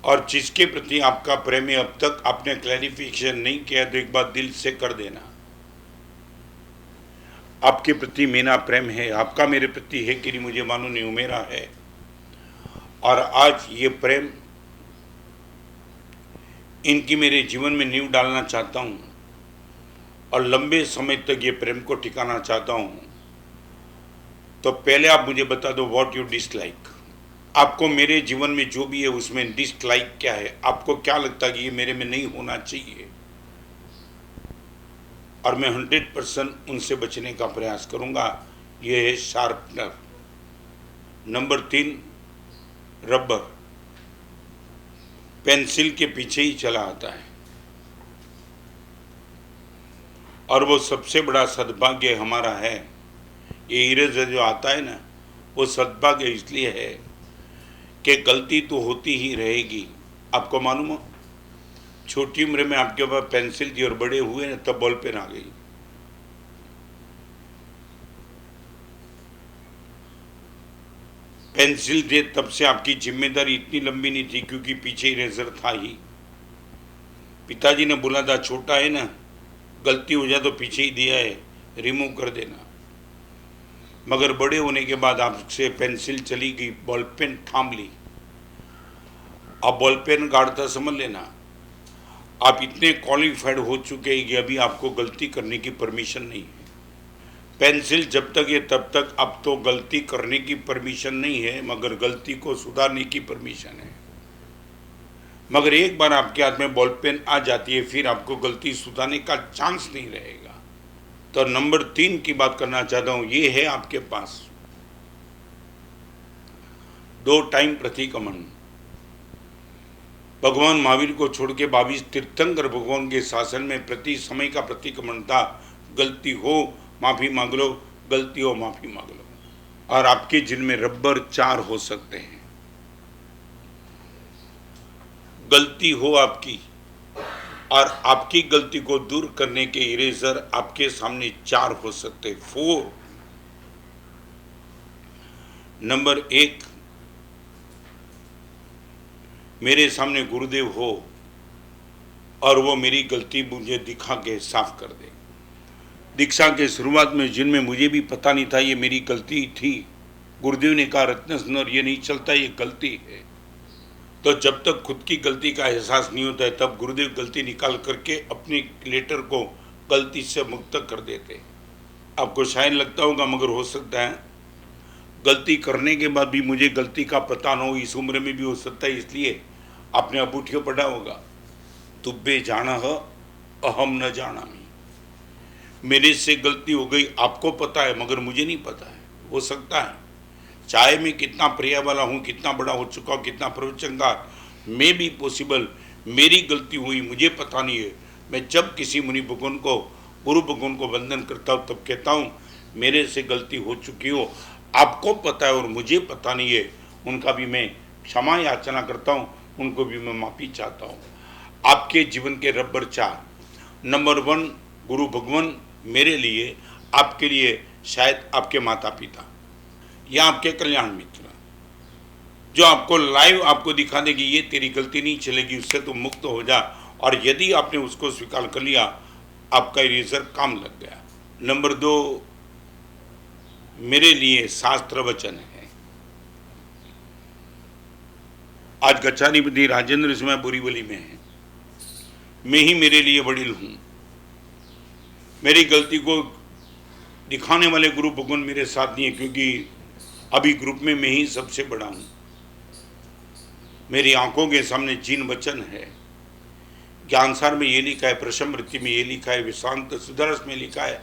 और जिसके प्रति आपका प्रेम है अब तक आपने क्लैरिफिकेशन नहीं किया तो एक बार दिल से कर देना। आपके प्रति मेरा प्रेम है, आपका मेरे प्रति है कि नहीं मुझे मालूम नहीं, मेरा है। और आज ये प्रेम इनकी मेरे जीवन में नींव डालना चाहता हूँ और लंबे समय तक ये प्रेम को टिकाना चाहता हूँ। तो पहले आप मुझे बता दो व्हाट यू डिसलाइक। आपको मेरे जीवन में जो भी है उसमें डिसलाइक क्या है? आपको क्या लगता है कि ये मेरे में नहीं होना चाहिए? और मैं 100% उनसे बचने का प्रयास करूंगा। ये है शार्पनर। Number 3 rubber. पेंसिल के पीछे ही चला आता है और वो सबसे बड़ा सद्भाग्य हमारा है। ये इरेजर जो आता है ना, वो सद्भाग्य इसलिए है कि गलती तो होती ही रहेगी। आपको मालूम हो, छोटी उम्र में आपके पास पेंसिल थी और बड़े हुए ना तब बॉल पेन आ गई। पेंसिल थे तब से आपकी जिम्मेदारी इतनी लंबी नहीं थी क्योंकि पीछे इरेजर था ही। पिताजी ने बोला था छोटा है ना, गलती हो जाए तो पीछे ही दिया है, रिमूव कर देना। मगर बड़े होने के बाद आपसे पेंसिल चली गई, बॉल पेन थाम ली। अब बॉल पेन गाड़ता समझ लेना। आप इतने क्वालिफाइड हो चुके हैं कि अभी आपको गलती करने की परमिशन नहीं है। पेंसिल जब तक है तब तक अब तो गलती करने की परमिशन नहीं है, मगर गलती को सुधारने की परमिशन है। मगर एक बार आपके हाथ में बॉल पेन आ जाती है फिर आपको गलती सुधारने का चांस नहीं रहेगा। तो नंबर 3 की बात करना चाहता हूं, ये है आपके पास 2 टाइम प्रतिक्रमण। भगवान महावीर को छोड़ के 22 तीर्थंकर भगवान के शासन में प्रति समय का प्रतिक्रमण था। गलती हो माफी मांग लो, गलती हो माफी मांग लो। और आपके जिनमें रबर 4 हो सकते हैं। गलती हो आपकी और आपकी गलती को दूर करने के इरेजर आपके सामने 4 हो सकते, 4। नंबर 1, मेरे सामने गुरुदेव हो और वो मेरी गलती मुझे दिखा के साफ कर दे। दीक्षा के शुरुआत में जिनमें मुझे भी पता नहीं था ये मेरी गलती थी, गुरुदेव ने कहा रत्न सुंदर ये नहीं चलता, ये गलती है। तो जब तक खुद की गलती का एहसास नहीं होता है तब गुरुदेव गलती निकाल करके अपने लेटर को गलती से मुक्त कर देते। आपको शायद लगता होगा, मगर हो सकता है गलती करने के बाद भी मुझे गलती का पता न हो, इस उम्र में भी हो सकता है। इसलिए आपने अबूठियों पढ़ा होगा, तुब्बे जाना हो अहम न जाना। मेरे से गलती हो गई, आपको पता है मगर मुझे नहीं पता है। हो सकता है चाहे मैं कितना प्रिय वाला हूँ, कितना बड़ा हो चुका हूँ, कितना प्रवचनकार, मैं भी पॉसिबल मेरी गलती हुई, मुझे पता नहीं है। मैं जब किसी मुनि भगवान को, गुरु भगवान को वंदन करता हूँ तब कहता हूँ मेरे से गलती हो चुकी हो, आपको पता है और मुझे पता नहीं है। उनका भी मैं क्षमा याचना करता हूँ, उनको भी मैं माफ़ी चाहता हूँ। आपके जीवन के रबर 4। नंबर 1 गुरु भगवान मेरे लिए, आपके लिए शायद आपके माता पिता या आपके कल्याण मित्र, जो आपको लाइव आपको दिखा दे कि ये तेरी गलती नहीं चलेगी, उससे तुम मुक्त हो जा। और यदि आपने उसको स्वीकार कर लिया, आपका इरेजर काम लग गया। नंबर 2 मेरे लिए शास्त्र वचन है। आज गच्छाधिपति राजेंद्र समय बोरीवली में है, मैं ही मेरे लिए वडील हूं। मेरी गलती को दिखाने वाले गुरु भगवान मेरे साथ नहीं है क्योंकि अभी ग्रुप में मैं ही सबसे बड़ा हूं। मेरी आंखों के सामने जिन वचन है, ज्ञानसार में ये लिखा है, प्रशमृति में ये लिखा है, विशांत सुदर्श में लिखा है,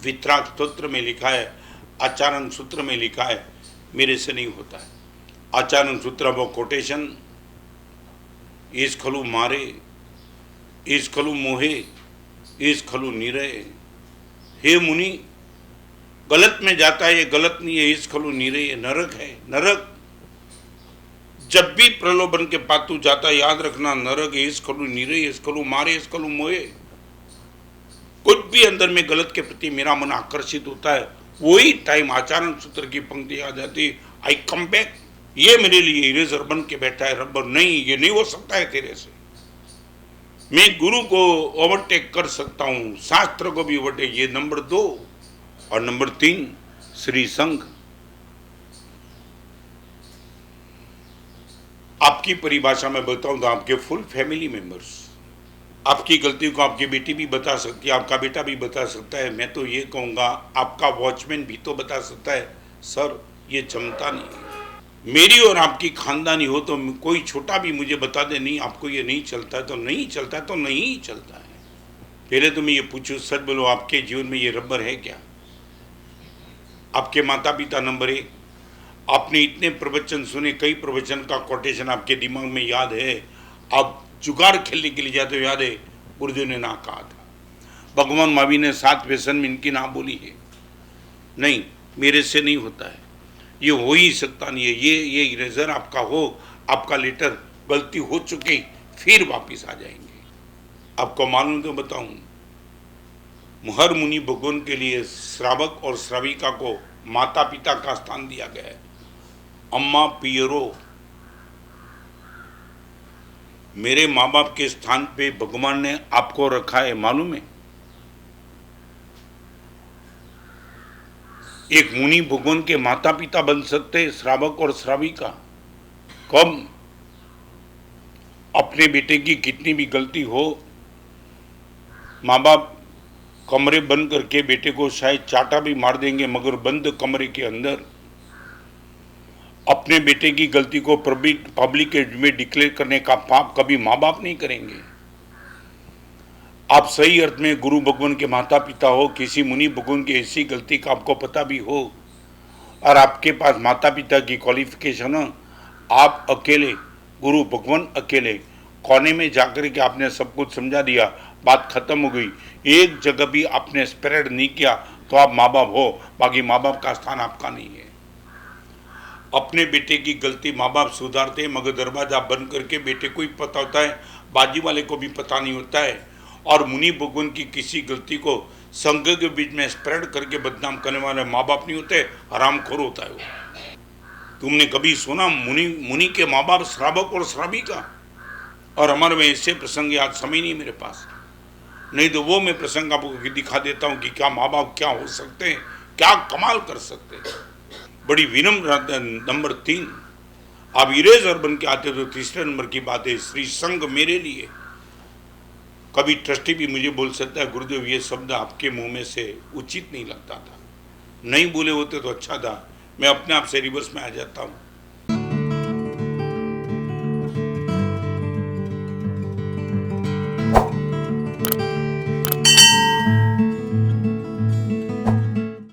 वित्राग स्तोत्र में लिखा है, आचारण सूत्र में लिखा है, मेरे से नहीं होता है। आचारण सूत्र वो कोटेशन, ईस खलु मारे, ईस खलु मोहे, ईस खलु निरय। हे मुनि, गलत में जाता है, ये गलत नहीं है, ईस खलु निरय, ये नरक है। नरक जब भी प्रलोभन के पातू जाता है, याद रखना नरक ईस खलु निरय, ईस खलु मारे, ईस खलु मोहे। कुछ भी अंदर में गलत के प्रति मेरा मन आकर्षित होता है, वही टाइम आचरण सूत्र की पंक्ति आ जाती, आई कम बैक, ये मेरे लिए इरेजर बन के बैठा है रबर, नहीं ये नहीं हो सकता है तेरे से। मैं गुरु को ओवरटेक कर सकता हूं, शास्त्र को भी ओवरटेक। ये नंबर 2। और नंबर 3 श्री संघ। आपकी परिभाषा में बताऊं तो आपके फुल फैमिली मेंबर्स, आपकी गलती को आपकी बेटी भी बता सकती है, आपका बेटा भी बता सकता है। मैं तो ये कहूंगा आपका वॉचमैन भी तो बता सकता है सर ये जमता नहीं है। मेरी और आपकी खानदानी हो तो कोई छोटा भी मुझे बता दे नहीं आपको ये नहीं चलता है तो नहीं चलता है तो नहीं चलता है। पहले तो मैं ये पूछूं, सच बोलो आपके जीवन में ये रबर है क्या? आपके माता पिता नंबर 1। आपने इतने प्रवचन सुने, कई प्रवचन का कोटेशन आपके दिमाग में याद है। आप जुगाड़ खेलने के लिए जाते हो, याद है गुरुदेव ने ना कहा था। भगवान महावीर ने 7 व्यसन में इनकी ना बोली है। नहीं मेरे से नहीं होता है, ये हो ही सकता नहीं है। ये इरेजर आपका हो, आपका लेटर गलती हो चुकी फिर वापिस आ जाएंगे। आपको मालूम तो बताऊं, हर मुनि भगवान के लिए श्रावक और श्राविका को माता पिता का स्थान दिया गया है। अम्मा पियरो, मेरे माँ बाप के स्थान पे भगवान ने आपको रखा है, मालूम है? एक मुनि भगवान के माता पिता बन सकते हैं, श्रावक और श्राविका। कब? अपने बेटे की कितनी भी गलती हो, माँ बाप कमरे बंद करके बेटे को शायद चाटा भी मार देंगे, मगर बंद कमरे के अंदर अपने बेटे की गलती को पब्लिक में डिक्लेयर करने का पाप कभी माँ बाप नहीं करेंगे। आप सही अर्थ में गुरु भगवान के माता पिता हो, किसी मुनि भगवान की ऐसी गलती का आपको पता भी हो और आपके पास माता पिता की क्वालिफिकेशन हो, आप अकेले, गुरु भगवान अकेले कोने में जाकर के आपने सब कुछ समझा दिया, बात खत्म हो गई, एक जगह भी आपने स्प्रेड नहीं किया तो आप माँ बाप हो, बाकी माँ बाप का स्थान आपका नहीं है। अपने बेटे की गलती माँ बाप सुधारते हैं, मगर दरवाजा बंद करके बेटे को ही पता होता है, बाजी वाले को भी पता नहीं होता है। और मुनि भगवान की किसी गलती को संघ के बीच में स्प्रेड करके बदनाम करने वाले माँ बाप नहीं होते, हरामखोर होता है वो। तुमने कभी सुना मुनि के माँ बाप श्रावक और श्राविका? और हमारे में ऐसे प्रसंग आज समय नहीं मेरे पास, नहीं तो वो मैं प्रसंग आपको दिखा देता हूँ कि क्या माँ बाप क्या हो सकते हैं, क्या कमाल कर सकते हैं। बड़ी विनम्र। नंबर 3, आप इरेजर बन के आते तो तीसरे नंबर की बात है श्री संघ मेरे लिए। कभी ट्रस्टी भी मुझे बोल सकता है गुरुदेव ये शब्द आपके मुंह में से उचित नहीं लगता था, नहीं बोले होते तो अच्छा था, मैं अपने आप से रिवर्स में आ जाता हूँ।